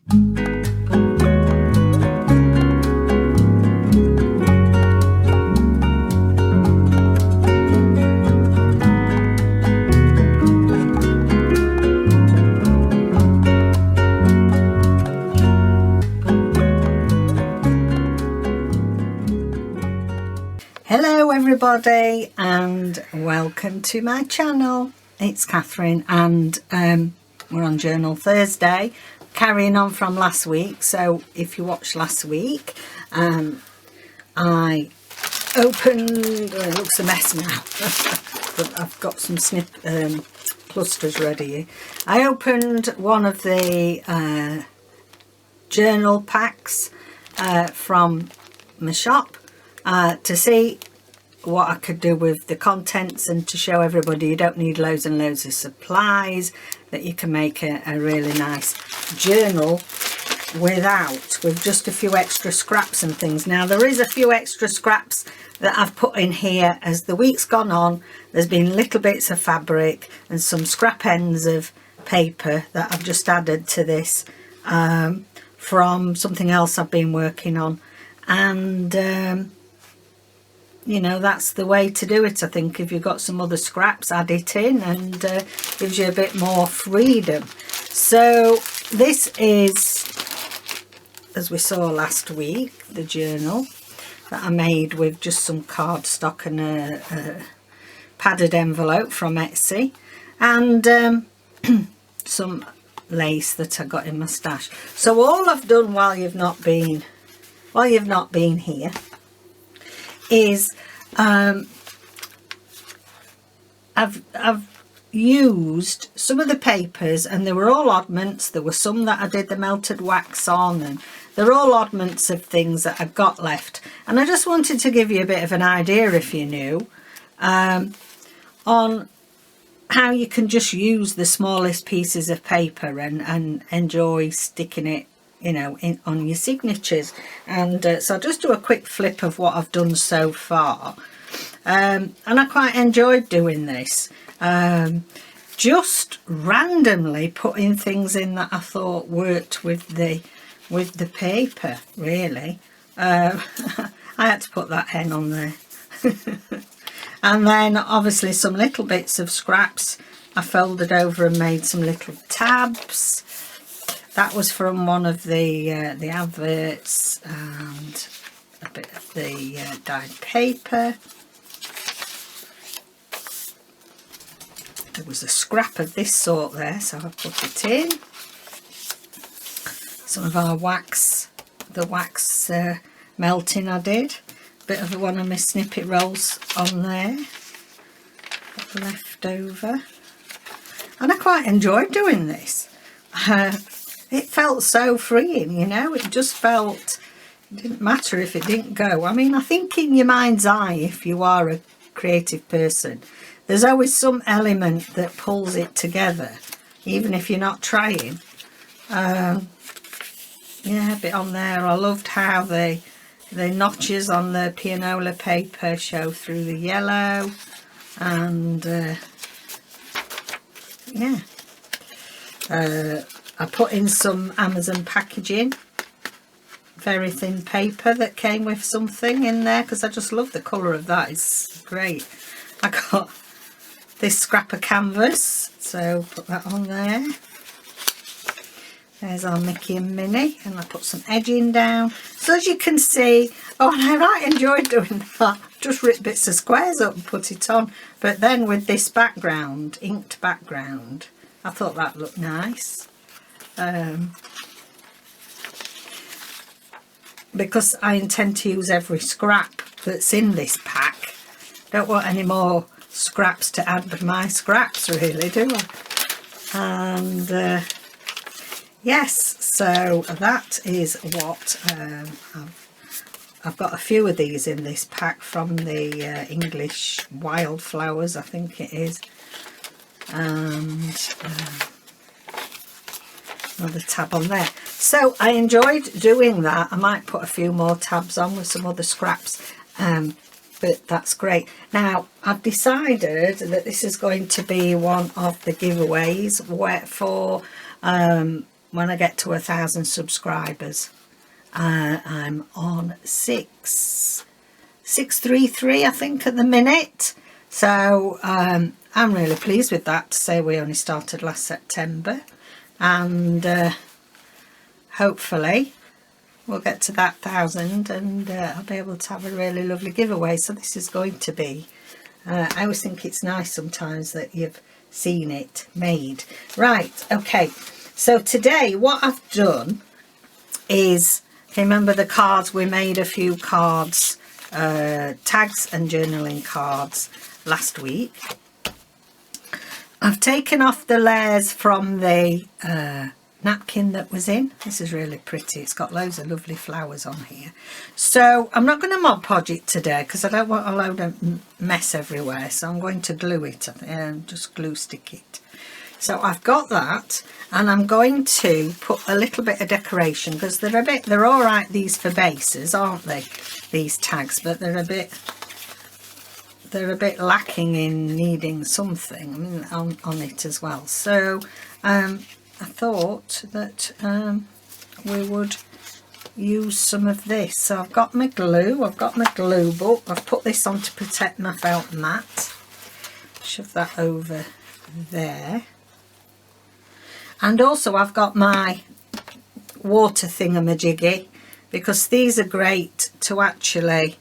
Hello everybody and welcome to my channel. It's Catherine and we're on Journal Thursday, carrying on from last week. So if you watched last week, I opened, it looks a mess now, but I've got some clusters ready. I opened one of the journal packs from my shop to see what I could do with the contents and to show everybody you don't need loads and loads of supplies, that you can make a really nice journal with just a few extra scraps and things. Now there is a few extra scraps that I've put in here as the week's gone on. There's been little bits of fabric and some scrap ends of paper that I've just added to this from something else I've been working on, and you know, that's the way to do it. I think if you've got some other scraps, add it in, and gives you a bit more freedom. So this is, as we saw last week, the journal that I made with just some cardstock and a padded envelope from Essex, and some lace that I got in my stash. So all I've done while you've not been here is I've used some of the papers, and they were all oddments. There were some that I did the melted wax on, and they're all oddments of things that I've got left, and I just wanted to give you a bit of an idea, if you're new, on how you can just use the smallest pieces of paper and enjoy sticking it, you know, on your signatures. And so I'll just do a quick flip of what I've done so far, and I quite enjoyed doing this, just randomly putting things in that I thought worked with the paper, really. I had to put that hen on there. And then obviously some little bits of scraps I folded over and made some little tabs. That was from one of the adverts, and a bit of the dyed paper. There was a scrap of this sort there, so I put it in. Some of our wax, the wax melting I did. A bit of one of my snippet rolls on there, left over. And I quite enjoyed doing this. It felt so freeing, you know. It just felt, it didn't matter if it didn't go. I mean, I think in your mind's eye, if you are a creative person, there's always some element that pulls it together, even if you're not trying. Yeah, a bit on there. I loved how the notches on the pianola paper show through the yellow, and yeah. I put in some Amazon packaging, very thin paper that came with something in there, because I just love the colour of that. It's great. I got this scrap of canvas, so put that on there. There's our Mickey and Minnie, and I put some edging down. So as you can see, oh, and I right enjoyed doing that. Just ripped bits of squares up and put it on. But then with this background, inked background, I thought that looked nice. Because I intend to use every scrap that's in this pack. Don't want any more scraps to add to my scraps, really, do I? And yes, so that is what I've got a few of these in this pack from the English Wildflowers, I think it is, and another tab on there. So I enjoyed doing that. I might put a few more tabs on with some other scraps, but that's great. Now I've decided that this is going to be one of the giveaways for when I get to 1,000 subscribers. I'm on 633 I think at the minute, so I'm really pleased with that, to say we only started last September, and hopefully we'll get to that 1,000 and I'll be able to have a really lovely giveaway. So this is going to be, I always think it's nice sometimes that you've seen it made. Right, okay, so today what I've done is, remember the cards, we made a few cards, tags and journaling cards last week. I've taken off the layers from the napkin that was in. This is really pretty, it's got loads of lovely flowers on here. So I'm not going to Mod Podge it today because I don't want a load of mess everywhere, so I'm going to glue it, just glue stick it. So I've got that, and I'm going to put a little bit of decoration, because they're all right, these for bases, aren't they, these tags, but they're a bit lacking in needing something, I mean, on it as well. So I thought that we would use some of this. So I've got my glue, I've got my glue book, I've put this on to protect my felt mat, shove that over there. And also I've got my water thingamajiggy, because these are great to actually,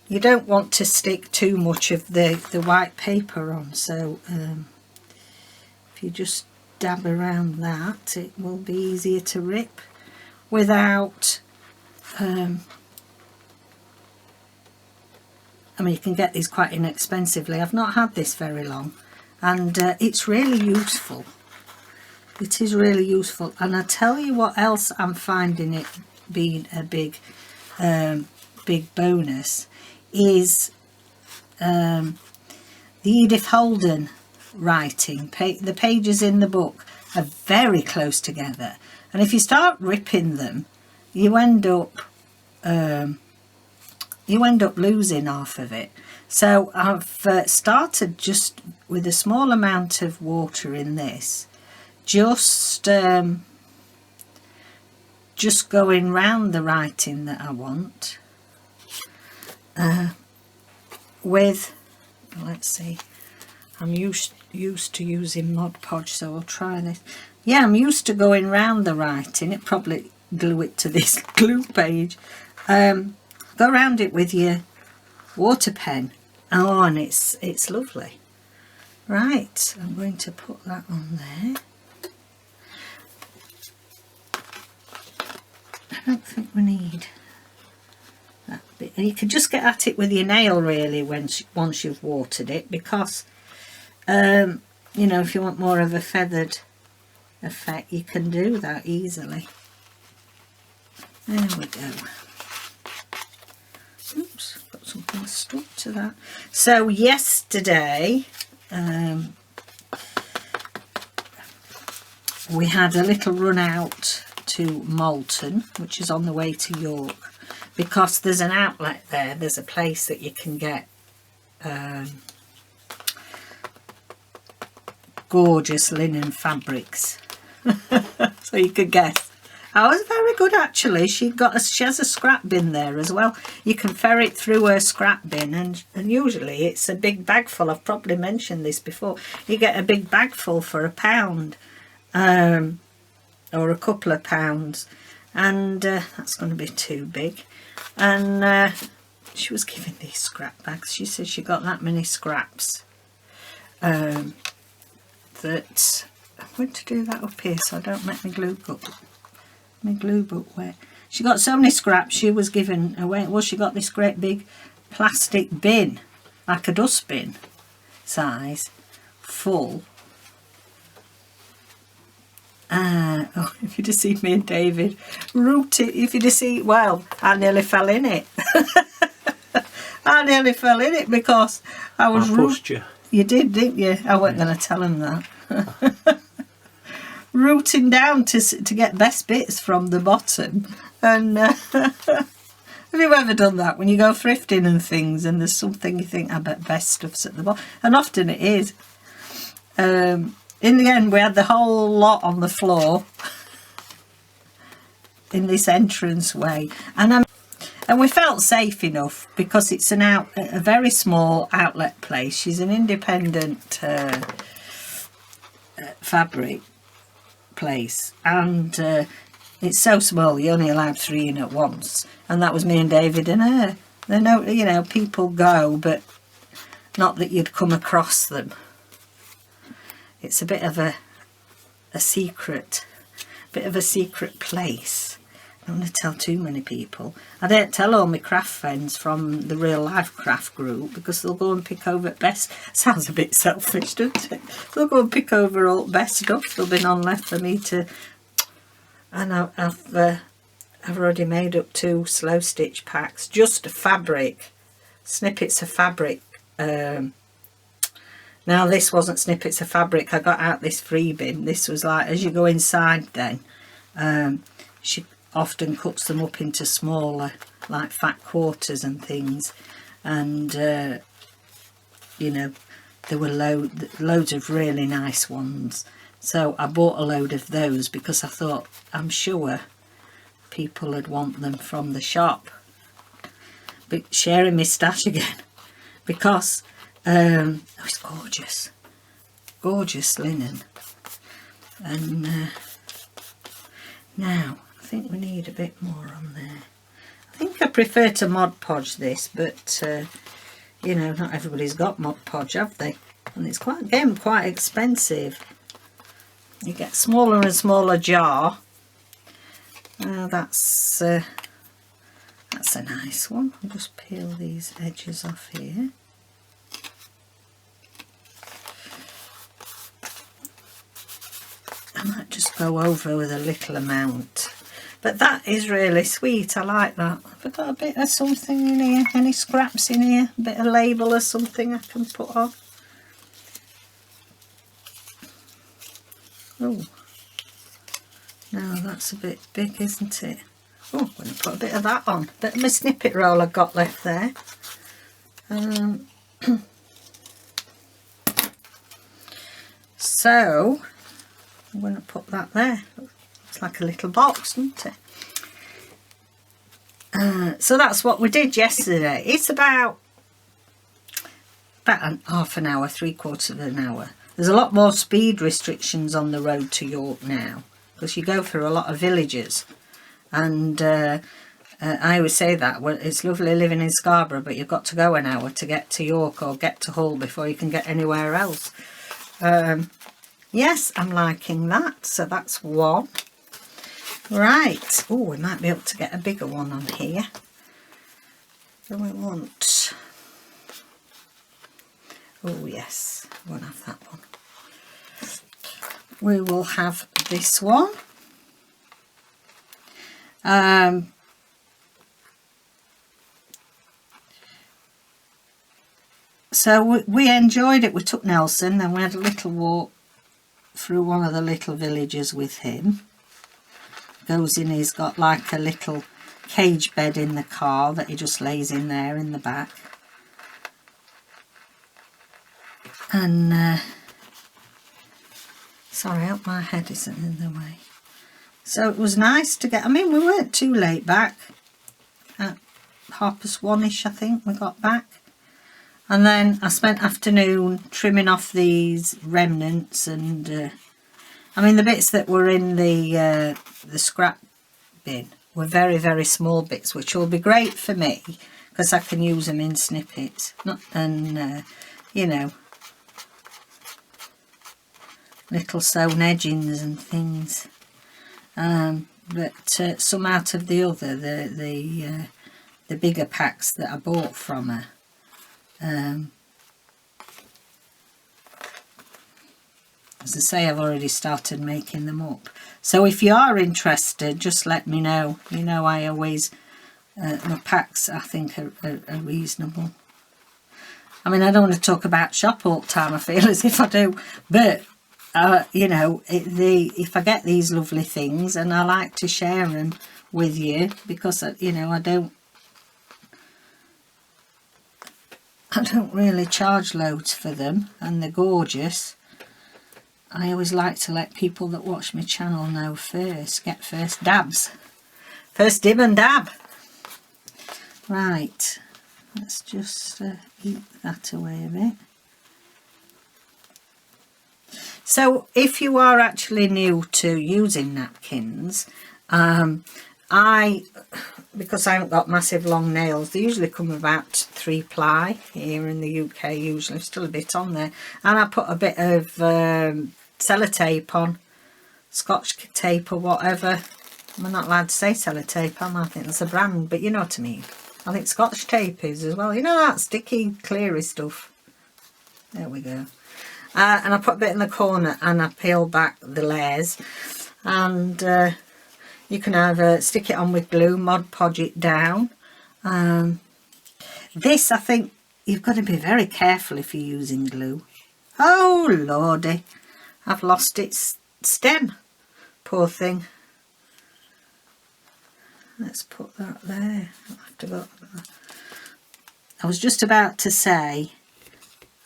you don't want to stick too much of the white paper on, so if you just dab around that, it will be easier to rip without, I mean, you can get these quite inexpensively. I've not had this very long, and it's really useful. It is really useful, and I tell you what else I'm finding it being a big bonus is the Edith Holden writing. The pages in the book are very close together, and if you start ripping them, you end up losing half of it. So I've started just with a small amount of water in this, just going round the writing that I want with, let's see, I'm used to using Mod Podge, so I'll try this. Yeah, I'm used to going round the writing. It probably glue it to this glue page. Go around it with your water pen. Oh, and it's lovely. Right, I'm going to put that on there. I don't think we need that bit. And you can just get at it with your nail really once you've watered it, because you know, if you want more of a feathered effect, you can do that easily. There we go. Oops, got something stuck to that. So yesterday we had a little run out to Malton, which is on the way to York, because there's an outlet there. There's a place that you can get gorgeous linen fabrics. So you could guess. I was very good actually. She has a scrap bin there as well. You can ferret through her scrap bin, and usually it's a big bag full. I've probably mentioned this before. You get a big bag full for £1. Or a couple of pounds, and that's going to be too big. And she was giving these scrap bags. She said she got that many scraps that I'm going to do that up here so I don't make my glue book wet. She got so many scraps she was giving away. Well, she got this great big plastic bin, like a dustbin size, full. Oh, if you'd have seen me and David rooted, if you'd have seen, well, I nearly fell in it. I nearly fell in it because I was pushed you. You did, didn't you? I wasn't going to tell him that. Rooting down to get best bits from the bottom. And have you ever done that when you go thrifting and things, and there's something you think, I bet best stuff's at the bottom, and often it is. In the end, we had the whole lot on the floor. in this entrance way, and we felt safe enough because it's a very small outlet place. She's an independent fabric place, and it's so small you only allowed 3 in at once, and that was me and David and her. They know, you know, people go, but not that you'd come across them. It's a bit of a secret place. I don't want to tell too many people. I don't tell all my craft friends from the real life craft group because they'll go and pick over best. Sounds a bit selfish, doesn't it? They'll go and pick over all best stuff. There'll be none left for me to. And I've already made up 2 slow stitch packs, just fabric, snippets of fabric. Now this wasn't snippets of fabric. I got out this free bin. This was like, as you go inside then, she often cuts them up into smaller, like fat quarters and things, and you know, there were loads of really nice ones, so I bought a load of those because I thought, I'm sure people would want them from the shop. But sharing my stash again, because oh, it's gorgeous linen. And now I think we need a bit more on there. I think I prefer to Mod Podge this, but you know, not everybody's got Mod Podge, have they? And it's quite expensive. You get smaller and smaller jar. That's a nice one. I'll just peel these edges off here. I might just go over with a little amount, but that is really sweet. I like that. Have I got a bit of something in here? Any scraps in here? A bit of label or something I can put on? Oh, no, that's a bit big, isn't it? Oh, I'm going to put a bit of that on. A bit of my snippet roll I've got left there. So I'm going to put that there. It's like a little box, isn't it? So that's what we did yesterday. It's about half an hour, 3/4 of an hour. There's a lot more speed restrictions on the road to York now because you go through a lot of villages, and I always say that, well, it's lovely living in Scarborough, but you've got to go an hour to get to York or get to Hull before you can get anywhere else. Yes, I'm liking that. So that's one. Right. Oh, we might be able to get a bigger one on here. So we want... Oh, yes. We won't have that one. We will have this one. So we enjoyed it. We took Nelson, then we had a little walk through one of the little villages with him. Goes in, he's got like a little cage bed in the car that he just lays in there in the back. And sorry, I hope my head isn't in the way. So it was nice to get, I mean, we weren't too late back. At 1:30ish, I think we got back. And then I spent afternoon trimming off these remnants, and I mean, the bits that were in the scrap bin were very, very small bits, which will be great for me because I can use them in snippets. And you know, little sewn edgings and things. But some out of the other, the bigger packs that I bought from her. As I say, I've already started making them up. So if you are interested, just let me know. You know, I always, my packs I think are reasonable. I mean, I don't want to talk about shop all the time, I feel as if I do, but you know, if I get these lovely things, and I like to share them with you because, you know, I don't really charge loads for them, and they're gorgeous. I always like to let people that watch my channel know first, get first dabs. First dib and dab. Right, let's just eat that away a bit. So if you are actually new to using napkins, because I haven't got massive long nails, they usually come about 3 ply here in the UK, usually still a bit on there, and I put a bit of sellotape on, Scotch tape or whatever. I'm not allowed to say sellotape, am I? I think that's a brand, but you know what I mean. I think Scotch tape is as well, you know, that sticky cleary stuff. There we go. And I put a bit in the corner and I peel back the layers, and you can either stick it on with glue, Mod Podge it down. This, I think you've got to be very careful if you're using glue. Oh lordy, I've lost its stem, poor thing. Let's put that there. I'll have to go. I was just about to say,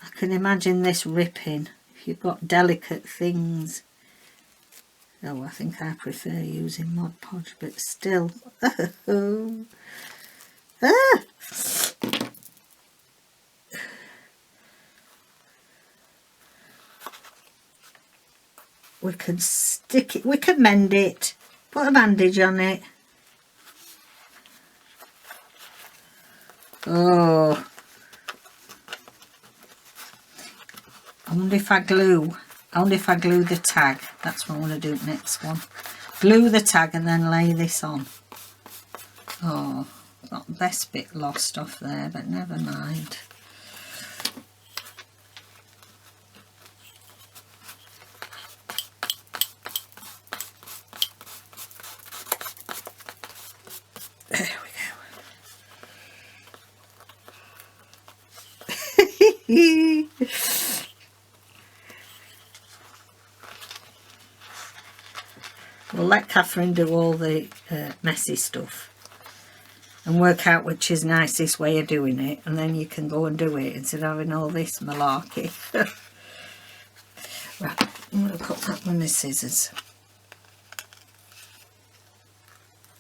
I can imagine this ripping if you've got delicate things. Oh, I think I prefer using Mod Podge, but still. We could stick it, we could mend it, put a bandage on it. Oh, I wonder if I glue the tag. That's what I want to do next one. Glue the tag and then lay this on. Oh, got the best bit lost off there, but never mind. There we go. We'll let Catherine do all the messy stuff and work out which is nicest way of doing it, and then you can go and do it instead of having all this malarkey. Right, I'm going to cut that with my scissors.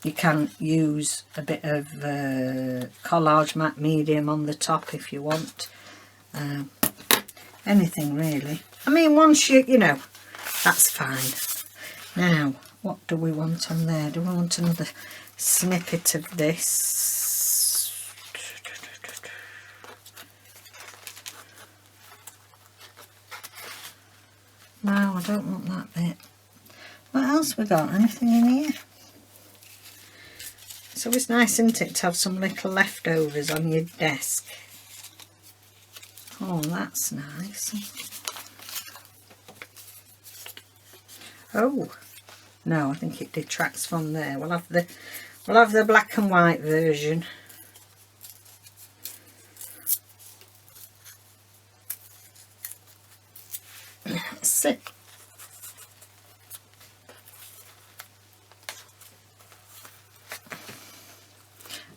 You can use a bit of Collage matte medium on the top if you want. Anything really. I mean, once you know, that's fine. Now, what do we want on there? Do we want another snippet of this? No, I don't want that bit. What else we got? Anything in here? It's always nice, isn't it, to have some little leftovers on your desk. Oh, that's nice. Oh, no, I think it detracts from there. We'll have the black and white version. Let's see.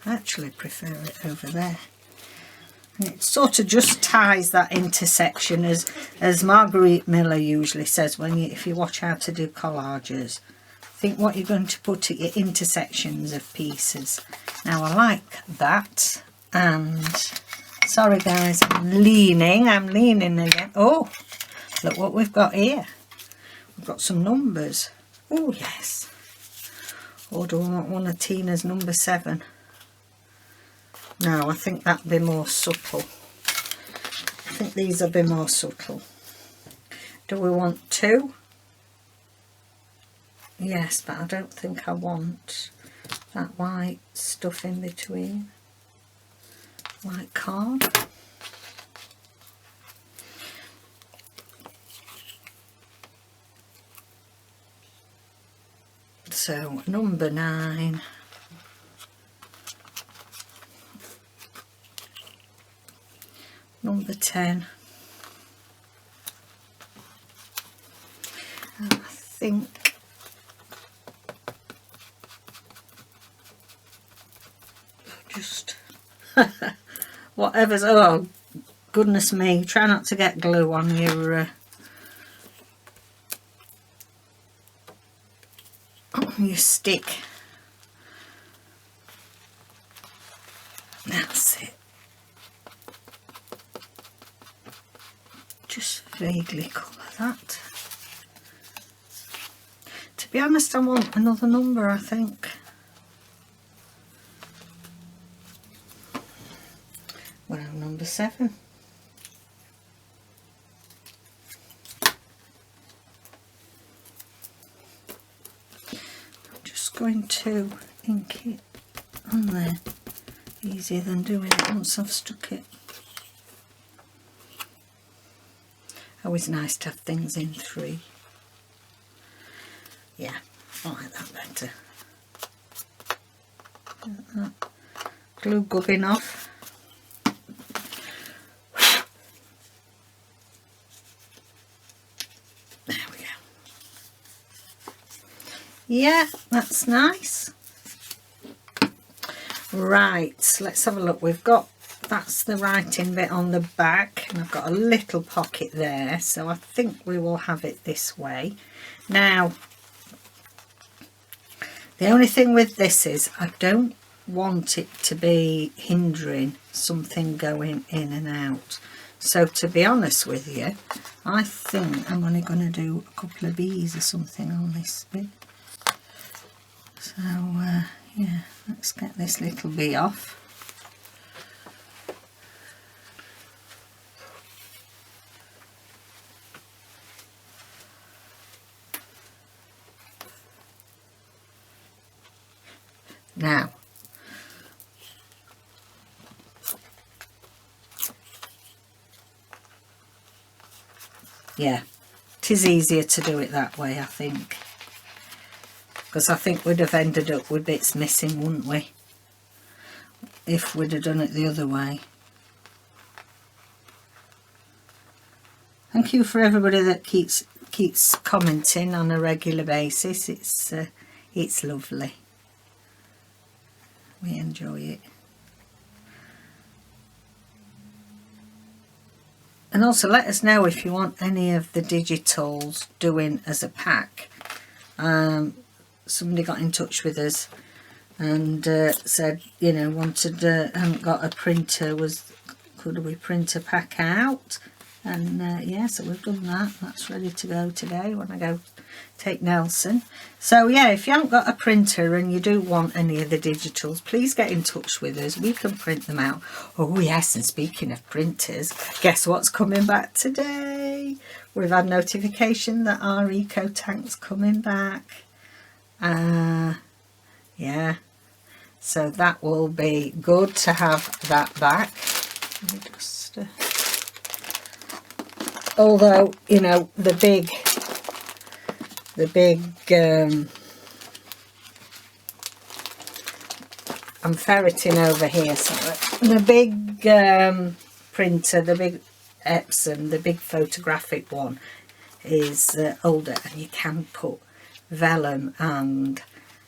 I actually prefer it over there. And it sort of just ties that intersection, as Marguerite Miller usually says if you watch how to do collages. Think what you're going to put at your intersections of pieces. Now I like that, and sorry guys, I'm leaning again. Oh, look what we've got here. We've got some numbers. Oh yes. Or do I want one of Tina's number 7? No, I think that'd be more subtle. I think these will be more subtle. Do we want 2? Yes, but I don't think I want that white stuff in between. White card. So, number 9. Number 10. And I think just whatever's, oh goodness me, try not to get glue on your stick. That's it. Just vaguely colour that. To be honest, I want another number, I think. Well, number 7. I'm just going to ink it on there. Easier than doing it once I've stuck it. Always nice to have things in 3. Yeah, I like that better. Glue gubbing off. There we go. Yeah, that's nice. Right, let's have a look. We've got, that's the writing bit on the back, and I've got a little pocket there, so I think we will have it this way. Now, the only thing with this is I don't want it to be hindering something going in and out. So to be honest with you, I think I'm only going to do a couple of bees or something on this bit. So yeah, let's get this little bee off. Now, yeah, it is easier to do it that way, I think, because I think we'd have ended up with bits missing, wouldn't we, if we'd have done it the other way. Thank you for everybody that keeps commenting on a regular basis. It's lovely. We enjoy it. And also let us know if you want any of the digitals doing as a pack. Somebody got in touch with us and said, you know, hadn't got a printer, could we print a pack out? And yeah, so we've done that. That's ready to go today when I go take Nelson. So yeah, if you haven't got a printer and you do want any of the digitals, please get in touch with us. We can print them out. Oh yes, and speaking of printers, guess what's coming back today? We've had notification that our eco tank's coming back. Yeah, so that will be good to have that back. Let me just although, you know, the big I'm ferreting over here, so the big printer, the big Epson, the big photographic one is older, and you can put vellum and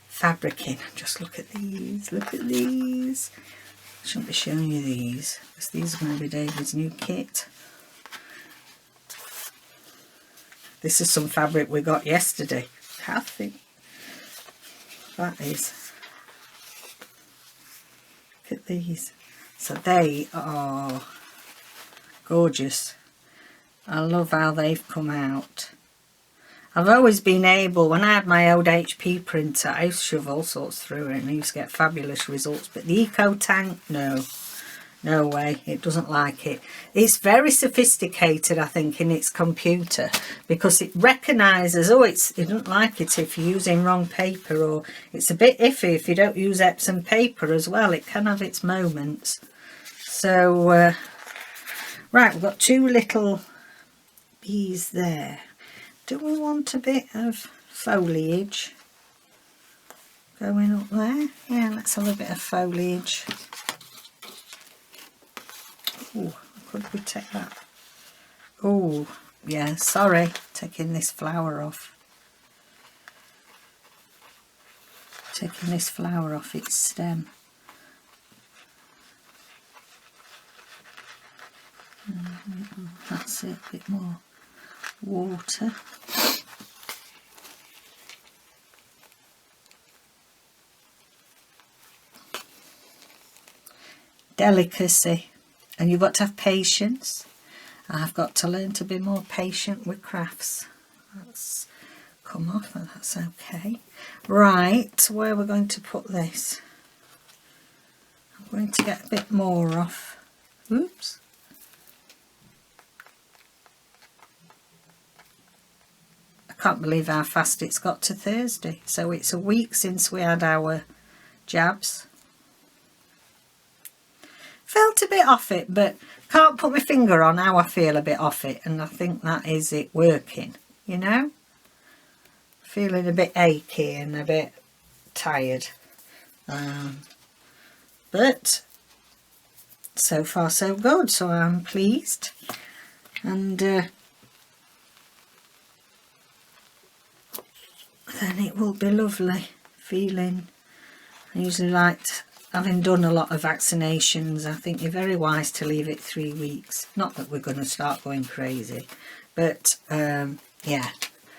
fabric in. Just look at these, I shouldn't be showing you these because these are going to be David's new kit. This is some fabric we got yesterday. Kathy, that is. Look at these. So they are gorgeous. I love how they've come out. I've always been able, when I had my old HP printer, I used to shove all sorts through it and I used to get fabulous results. But the Eco Tank, no. No way, it doesn't like it. It's very sophisticated, I think, in its computer, because it recognises, oh, it doesn't like it if you're using wrong paper, or it's a bit iffy if you don't use Epson paper as well. It can have its moments. So, right, we've got 2 little bees there. Do we want a bit of foliage going up there? Yeah, let's have a bit of foliage. Oh, could we take that? Oh, yeah, sorry, taking this flower off. Taking this flower off its stem. That's it, a bit more water. delicacy, and you've got to have patience. I've got to learn to be more patient with crafts. That's come off, but that's okay. Right, where we're going to put this? I'm going to get a bit more off. Oops. I can't believe how fast it's got to Thursday. So it's a week since we had our jabs. Felt a bit off it, but can't put my finger on how I feel a bit off it, and I think that is it working, you know. Feeling a bit achy and a bit tired, but so far so good, so I'm pleased. And then it will be lovely feeling. I usually like, having done a lot of vaccinations, I think you're very wise to leave it 3 weeks. Not that we're going to start going crazy, but yeah,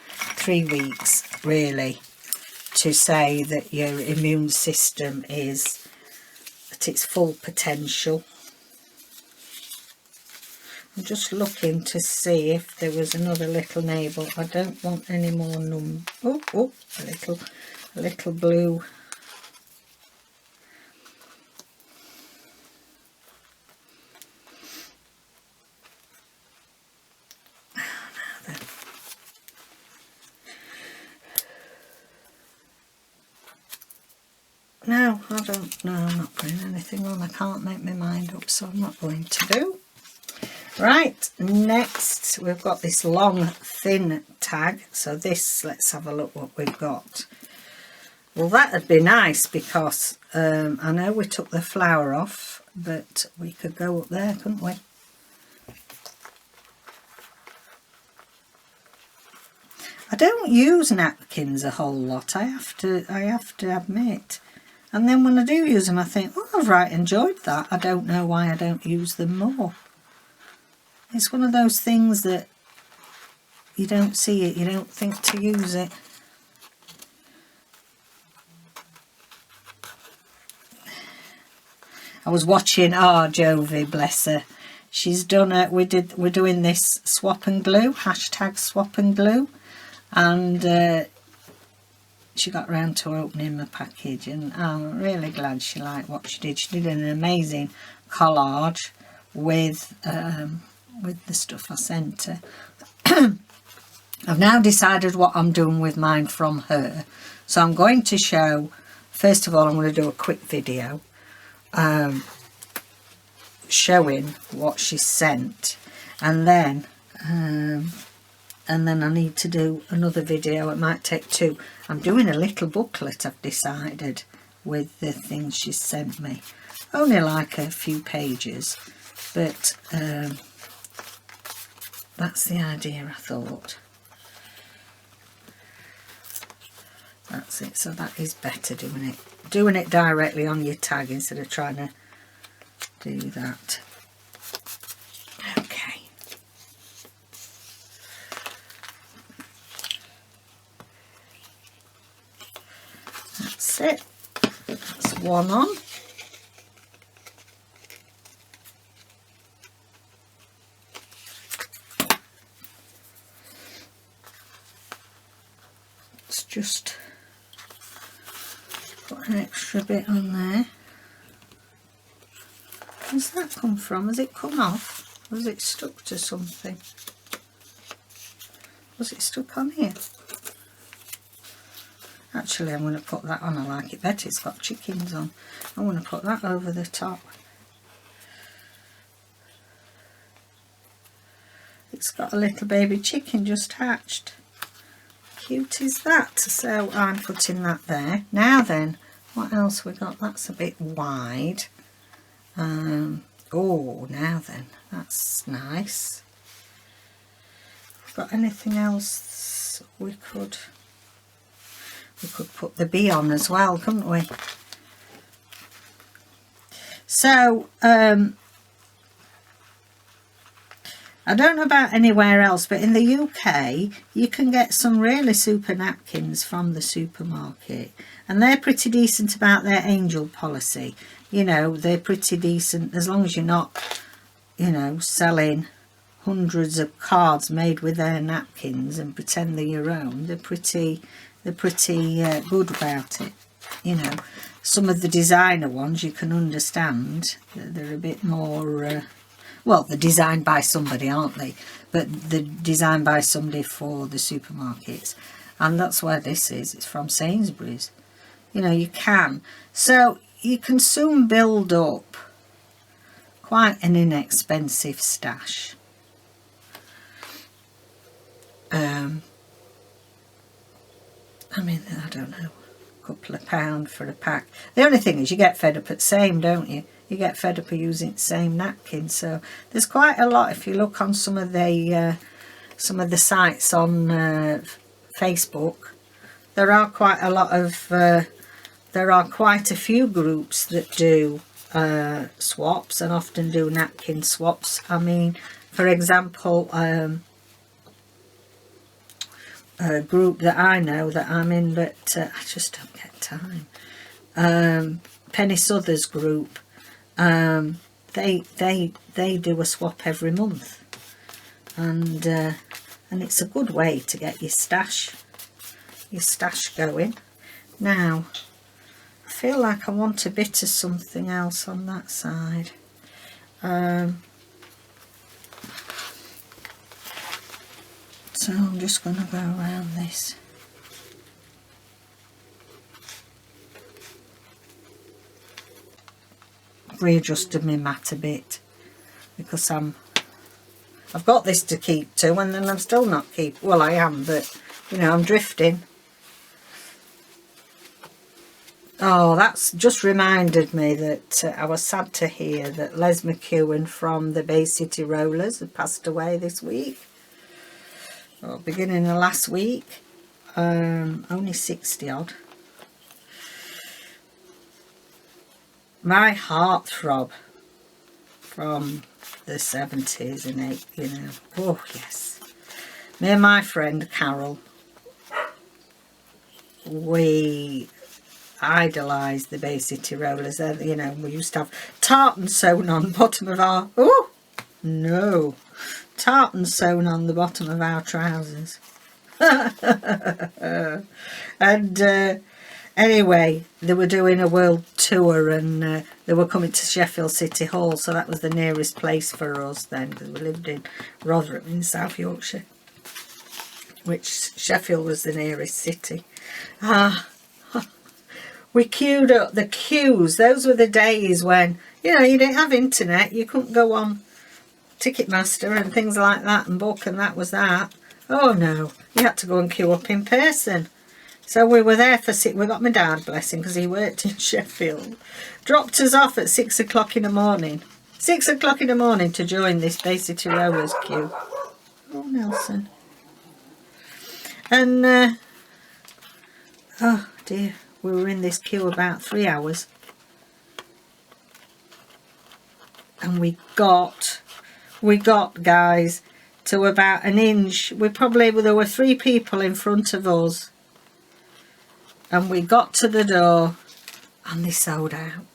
3 weeks really, to say that your immune system is at its full potential. I'm just looking to see if there was another little navel. I don't want any more a little blue. No, I don't know, I'm not putting anything on. I can't make my mind up, so I'm not going to do. Right, next we've got this long thin tag. So this, let's have a look what we've got. Well, that would be nice because I know we took the flower off, but we could go up there, couldn't we? I don't use napkins a whole lot, I have to admit. And then when I do use them, I think, oh, I've right enjoyed that. I don't know why I don't use them more. It's one of those things that you don't see it, you don't think to use it. I was watching, Jovi, bless her. She's done it. We're doing this swap and glue, hashtag swap and glue, and she got round to opening the package, and I'm really glad she liked what she did. She did an amazing collage with the stuff I sent her. I've now decided what I'm doing with mine from her. So I'm going to show, first of all, I'm going to do a quick video showing what she sent, and then I need to do another video. It might take 2. I'm doing a little booklet, I've decided, with the things she sent me. Only like a few pages, but that's the idea, I thought. That's it. So that is better, doing it directly on your tag instead of trying to do that. Okay. That's it. That's one on. Let's just put an extra bit on there. Where's that come from? Has it come off? Or has it stuck to something? Was it stuck on here? Actually, I'm going to put that on. I like it better. It's got chickens on. I'm going to put that over the top. It's got a little baby chicken just hatched. Cute is that. So I'm putting that there. Now then, what else we got? That's a bit wide. Oh, now then, that's nice. Got anything else we could put the bee on as well, couldn't we? So I don't know about anywhere else, but in the UK you can get some really super napkins from the supermarket, and they're pretty decent about their angel policy. You know, they're pretty decent as long as you're not, you know, selling hundreds of cards made with their napkins and pretend they're your own. They're pretty good about it. You know, some of the designer ones you can understand. They're a bit more... well, they're designed by somebody, aren't they? But they're designed by somebody for the supermarkets. And that's where this is. It's from Sainsbury's. You know, you can. So you can soon build up quite an inexpensive stash. I mean, I don't know, a couple of £1 for a pack. The only thing is you get fed up at same, don't you? You get fed up of using the same napkin. So there's quite a lot. If you look on some of the sites on Facebook, there are quite a lot of there are quite a few groups that do swaps, and often do napkin swaps. I mean, for example, a group that I know that I'm in, but I just don't get time. Penny Souther's group. They do a swap every month, and it's a good way to get your stash going. Now I feel like I want a bit of something else on that side. So I'm just going to go around this. Readjusted my mat a bit because I've got this to keep to, and then I'm still not well, I am, but you know, I'm drifting. Oh, that's just reminded me that I was sad to hear that Les McEwen from the Bay City Rollers had passed away this week, or beginning of last week. Only 60 odd. My heartthrob from the 70s and 80s, you know. Oh yes, me and my friend Carol, we idolised the Bay City Rollers. You know, we used to have tartan sewn on the bottom of our... oh no, tartan sewn on the bottom of our trousers. And anyway, they were doing a world tour, and they were coming to Sheffield City Hall, so that was the nearest place for us then, because we lived in Rotherham in South Yorkshire, which Sheffield was the nearest city. We queued up. The queues, those were the days when, you know, you didn't have internet, you couldn't go on Ticketmaster and things like that and book, and that was that. Oh no, you had to go and queue up in person. So we were there for we got my dad, bless him, because he worked in Sheffield. Dropped us off at 6 o'clock in the morning. 6 o'clock in the morning to join this Bay City Rollers queue. Oh, Nelson. And, oh dear, we were in this queue about 3 hours. And we got, guys, to about an inch. There were 3 people in front of us. And we got to the door and they sold out.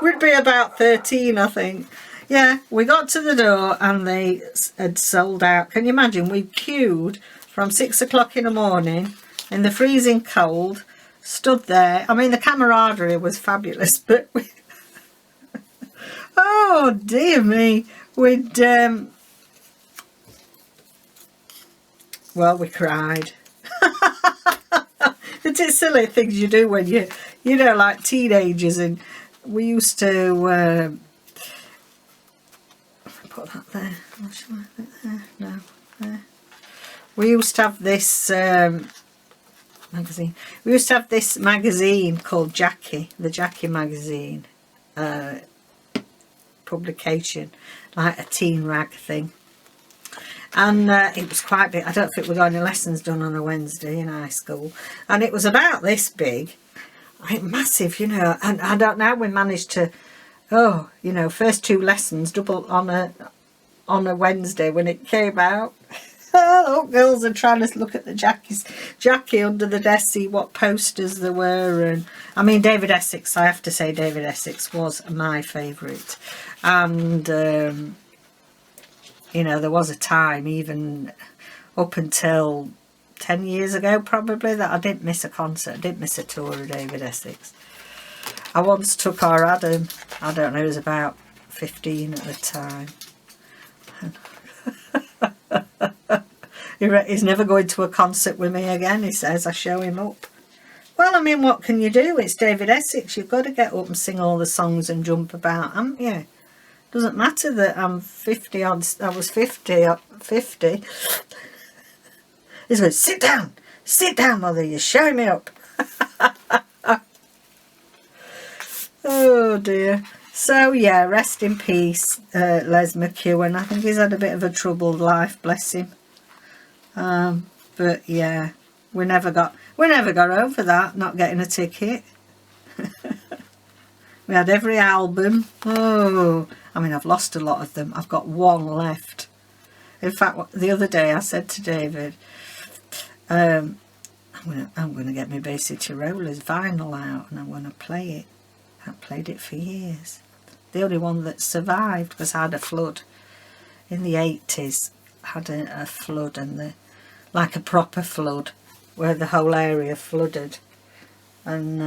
We'd be about 13, I think. Yeah, we got to the door and they had sold out. Can you imagine? We queued from 6 o'clock in the morning in the freezing cold, stood there. I mean, the camaraderie was fabulous, but we... oh, dear me. We'd... well, we cried. It's silly things you do when you know, like teenagers. And we used to put that there. What shall I put there? No, there. We used to have this magazine. We used to have this magazine called Jackie, the Jackie magazine publication, like a teen rag thing. And it was quite big. I don't think we got any lessons done on a Wednesday in high school. And it was about this big. Like massive, you know. And I don't know how we managed to oh, you know, first 2 lessons double on a Wednesday when it came out. Oh, girls are trying to look at the Jackie under the desk, see what posters there were. And I mean, David Essex, I have to say David Essex was my favourite. And you know, there was a time, even up until 10 years ago probably, that I didn't miss a concert, I didn't miss a tour of David Essex. I once took our Adam, I don't know, he was about 15 at the time. He's never going to a concert with me again, he says. I show him up. Well, I mean, what can you do? It's David Essex. You've got to get up and sing all the songs and jump about, haven't you? Doesn't matter that I'm 50 odd. I was 50. He's going, sit down, mother. You're showing me up. Oh dear. So yeah, rest in peace, Les McEwen. I think he's had a bit of a troubled life, bless him. But yeah, we never got over that, not getting a ticket. We had every album. Oh, I mean, I've lost a lot of them. I've got 1 left. In fact, the other day I said to David, I'm gonna get my Bay City Rollers vinyl out and I'm gonna play it. I've played it for years. The only one that survived was I had a flood in the 80s. Had a flood, and like a proper flood, where the whole area flooded, and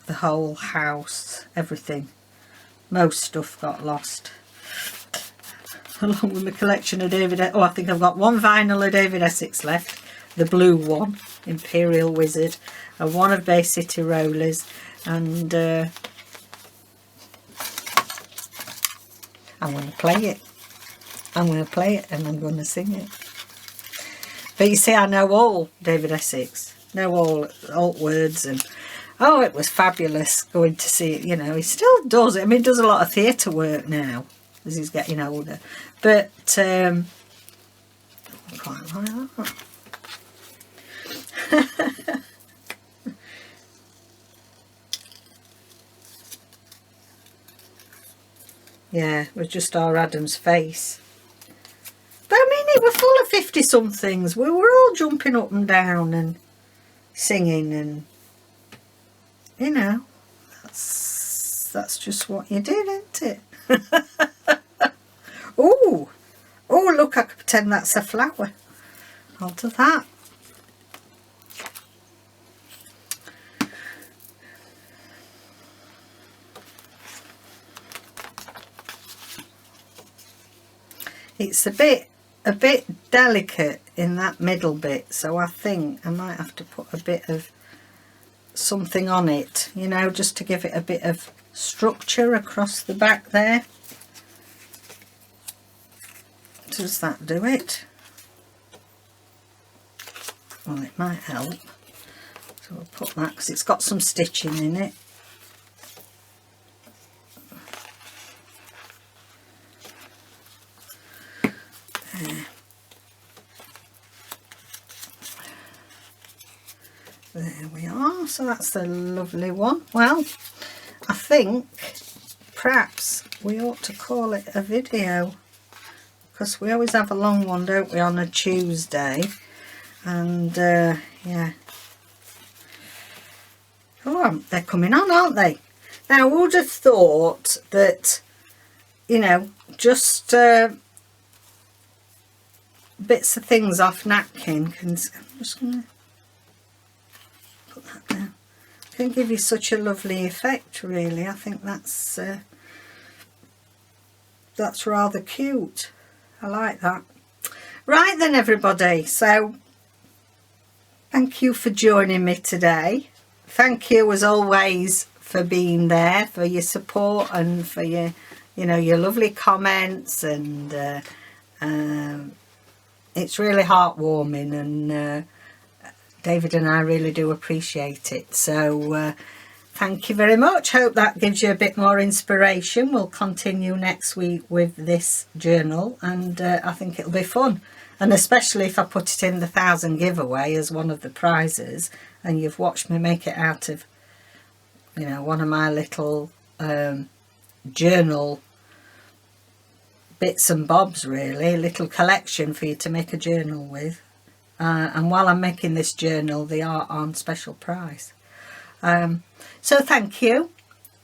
the whole house, everything, most stuff got lost, along with my collection of I think I've got 1 vinyl of David Essex left, the blue one, Imperial Wizard, and 1 of Bay City Rollers, and I'm going to play it. I'm going to play it and I'm going to sing it. But you see, I know all David Essex, know all words, and oh, it was fabulous going to see it. You know, he still does it. I mean, he does a lot of theatre work now as he's getting older. But I quite like that. Yeah, it was just our Adam's face. But I mean, it was full of 50-somethings. We were all jumping up and down and singing, and you know, that's just what you did, isn't it? Oh, look! I can pretend that's a flower. I'll do that. It's a bit delicate in that middle bit, so I think I might have to put a bit of something on it, you know, just to give it a bit of structure across the back there. Does that do it? Well, it might help. So we'll put that, because it's got some stitching in it. There we are. So that's the lovely one. Well, I think perhaps we ought to call it a video, because we always have a long one, don't we, on a Tuesday. And yeah, oh, they're coming on, aren't they? Now, I would have thought that, you know, just bits of things off napkin can, I'm just going to put that down, can give you such a lovely effect, really. I think that's rather cute. I like that. Right then, everybody, so thank you for joining me today. Thank you as always for being there, for your support and for your, you know, your lovely comments, and it's really heartwarming, and David and I really do appreciate it. So thank you very much. Hope that gives you a bit more inspiration. We'll continue next week with this journal, and I think it'll be fun, and especially if I put it in the 1000 giveaway as one of the prizes, and you've watched me make it out of, you know, one of my little journal bits and bobs, really, a little collection for you to make a journal with. And while I'm making this journal, they are on special price. So thank you.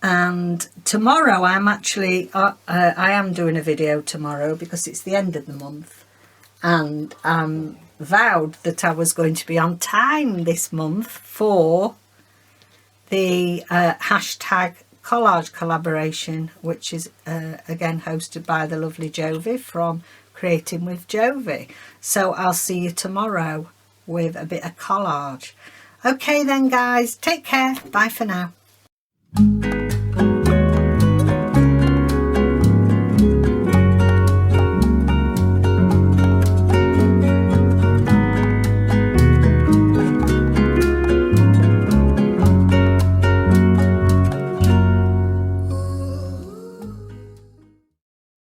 And tomorrow I'm actually I am doing a video tomorrow because it's the end of the month, and vowed that I was going to be on time this month for the hashtag collage collaboration, which is again hosted by the lovely Jovi from Creating with Jovi. So I'll see you tomorrow with a bit of collage. Okay then guys, take care, bye for now.